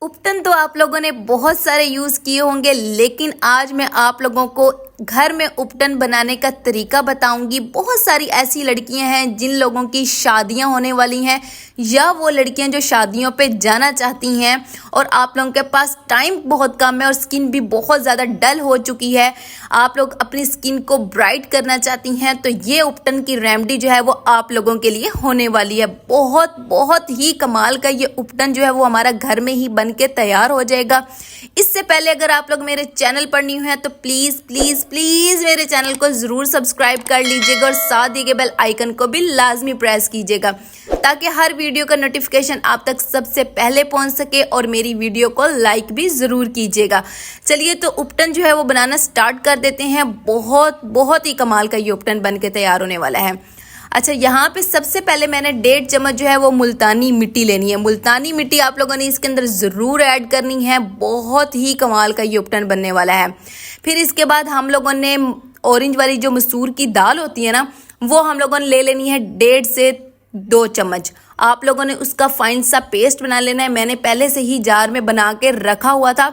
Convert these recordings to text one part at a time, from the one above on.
उपटन तो आप लोगों ने बहुत सारे यूज किए होंगे, लेकिन आज मैं आप लोगों को घर में उपटन बनाने का तरीका बताऊंगी। बहुत सारी ऐसी लड़कियां हैं जिन लोगों की शादियां होने वाली हैं, या वो लड़कियां जो शादियों पे जाना चाहती हैं और आप लोगों के पास टाइम बहुत कम है और स्किन भी बहुत ज़्यादा डल हो चुकी है। आप लोग अपनी स्किन को ब्राइट करना चाहती हैं, तो ये उपटन की रेमेडी जो है वो आप लोगों के लिए होने वाली है। बहुत बहुत ही कमाल का ये उपटन जो है वो हमारा घर में ही बन के तैयार हो जाएगा। इससे पहले अगर आप लोग मेरे चैनल पर न्यू हैं तो प्लीज़ प्लीज़ प्लीज़ मेरे चैनल को ज़रूर सब्सक्राइब कर लीजिएगा और साथ दिए गए बेल आइकन को भी लाजमी प्रेस कीजिएगा, ताकि हर वीडियो का नोटिफिकेशन आप तक सबसे पहले पहुंच सके। और मेरी वीडियो को लाइक भी ज़रूर कीजिएगा। चलिए तो उपटन जो है वो बनाना स्टार्ट कर देते हैं। बहुत बहुत ही कमाल का ये उपटन बन के तैयार होने वाला है। अच्छा, यहाँ पे सबसे पहले मैंने 1.5 चम्मच जो है वो मुल्तानी मिट्टी लेनी है। मुल्तानी मिट्टी आप लोगों ने इसके अंदर ज़रूर ऐड करनी है। बहुत ही कमाल का ये उपटन बनने वाला है। फिर इसके बाद हम लोगों ने ऑरेंज वाली जो मसूर की दाल होती है ना, वो हम लोगों ने ले लेनी है 1.5 से 2 चम्मच। आप लोगों ने उसका फाइन सा पेस्ट बना लेना है। मैंने पहले से ही जार में बना के रखा हुआ था,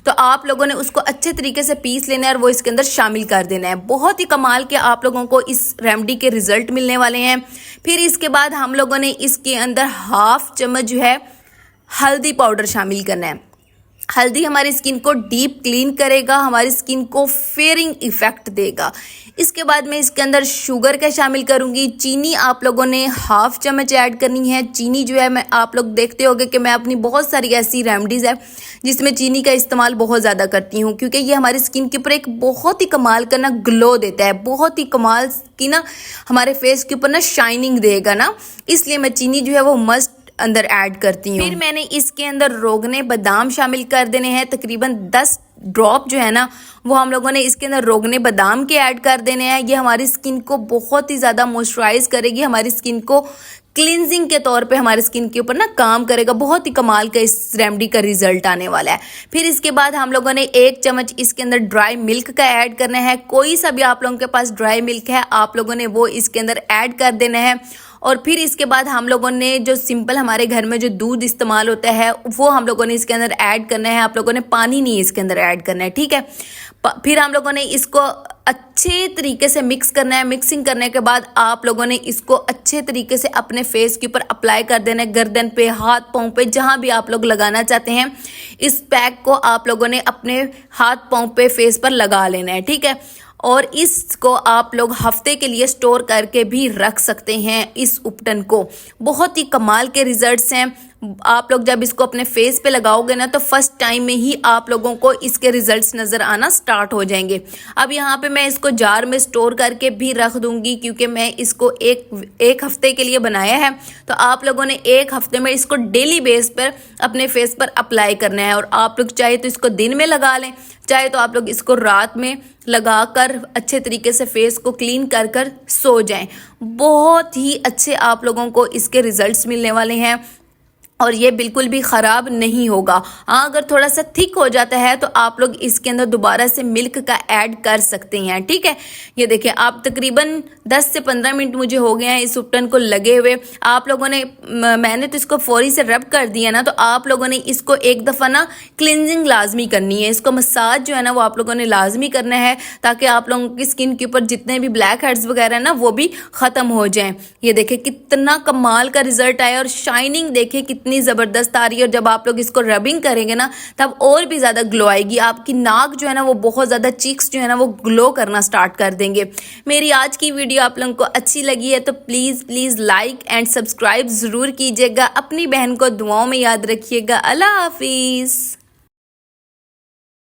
तो आप लोगों ने उसको अच्छे तरीके से पीस लेना है और वो इसके अंदर शामिल कर देना है। बहुत ही कमाल के आप लोगों को इस रेमेडी के रिजल्ट मिलने वाले हैं। फिर इसके बाद हम लोगों ने इसके अंदर 1/2 चम्मच जो है हल्दी पाउडर शामिल करना है। हल्दी हमारी स्किन को डीप क्लीन करेगा, हमारी स्किन को फेयरिंग इफेक्ट देगा। इसके बाद मैं इसके अंदर शुगर का शामिल करूंगी। चीनी आप लोगों ने 1/2 चम्मच ऐड करनी है। चीनी जो है, मैं आप लोग देखते होंगे कि मैं अपनी बहुत सारी ऐसी रेमेडीज़ है जिसमें चीनी का इस्तेमाल बहुत ज़्यादा करती हूँ, क्योंकि ये हमारी स्किन के ऊपर एक बहुत ही कमाल का ना ग्लो देता है। बहुत ही कमाल की ना हमारे फेस के ऊपर ना शाइनिंग देगा ना, इसलिए मैं चीनी जो है वो मस्ट अंदर ऐड करती हूँ। फिर मैंने इसके अंदर रोगने बादाम शामिल कर देने हैं। तकरीबन 10 ड्रॉप जो है ना वो हम लोगों ने इसके अंदर रोगने बादाम के ऐड कर देने हैं। ये हमारी स्किन को बहुत ही ज़्यादा मॉइस्चराइज करेगी, हमारी स्किन को क्लिनजिंग के तौर पे हमारी स्किन के ऊपर ना काम करेगा। बहुत ही कमाल का इस रेमेडी का रिजल्ट आने वाला है। फिर इसके बाद हम लोगों ने 1 चम्मच इसके अंदर ड्राई मिल्क का ऐड करना है। कोई सा भी आप लोगों के पास ड्राई मिल्क है, आप लोगों ने वो इसके अंदर ऐड कर देना है। और फिर इसके बाद हम लोगों ने जो सिंपल हमारे घर में जो दूध इस्तेमाल होता है वो हम लोगों ने इसके अंदर ऐड करना है। आप लोगों ने पानी नहीं इसके अंदर ऐड करना है, ठीक है। फिर हम लोगों ने इसको अच्छे तरीके से मिक्स करना है। मिक्सिंग करने के बाद आप लोगों ने इसको अच्छे तरीके से अपने फेस के ऊपर अप्लाई कर देना है। गर्दन पे, हाथ पाँव पे, जहाँ भी आप लोग लगाना चाहते हैं, इस पैक को आप लोगों ने अपने हाथ पाँव पे, फेस पर लगा लेना है, ठीक है। और इसको आप लोग हफ्ते के लिए स्टोर करके भी रख सकते हैं। इस उपटन को बहुत ही कमाल के रिजल्ट्स हैं। आप लोग जब इसको अपने फेस पे लगाओगे ना, तो फर्स्ट टाइम में ही आप लोगों को इसके रिजल्ट्स नज़र आना स्टार्ट हो जाएंगे। अब यहाँ पे मैं इसको जार में स्टोर करके भी रख दूंगी, क्योंकि मैं इसको एक हफ्ते के लिए बनाया है। तो आप लोगों ने 1 हफ्ते में इसको डेली बेस पर अपने फेस पर अप्लाई करना है। और आप लोग चाहे तो इसको दिन में लगा लें, चाहे तो आप लोग इसको रात में लगाकर अच्छे तरीके से फेस को क्लीन कर कर सो जाएं। बहुत ही अच्छे आप लोगों को इसके रिजल्ट्स मिलने वाले हैं और ये बिल्कुल भी ख़राब नहीं होगा। हाँ, अगर थोड़ा सा थिक हो जाता है तो आप लोग इसके अंदर दोबारा से मिल्क का ऐड कर सकते हैं, ठीक है। ये देखिए, आप तकरीबन 10 से 15 मिनट मुझे हो गए हैं इस उपटन को लगे हुए। आप लोगों ने, मैंने तो इसको फौरी से रब कर दिया ना, तो आप लोगों ने इसको एक दफ़ा ना क्लिनजिंग लाजमी करनी है। इसको मसाज जो है ना वो आप लोगों ने लाजमी करना है, ताकि आप लोगों की स्किन के ऊपर जितने भी ब्लैक हेड्स वगैरह ना वो भी ख़त्म हो जाएँ। ये देखिए कितना कमाल का रिजल्ट आया और शाइनिंग देखिए कितनी जबरदस्त आ रही है। और जब आप लोग इसको रबिंग करेंगे ना, तब और भी ज्यादा ग्लो आएगी। आपकी नाक जो है ना वो बहुत ज्यादा, चीक्स जो है ना वो ग्लो करना स्टार्ट कर देंगे। मेरी आज की वीडियो आप लोगों को अच्छी लगी है तो please please like and subscribe जरूर कीजिएगा। अपनी बहन को दुआओं में याद रखिएगा। अल्लाह हाफिज।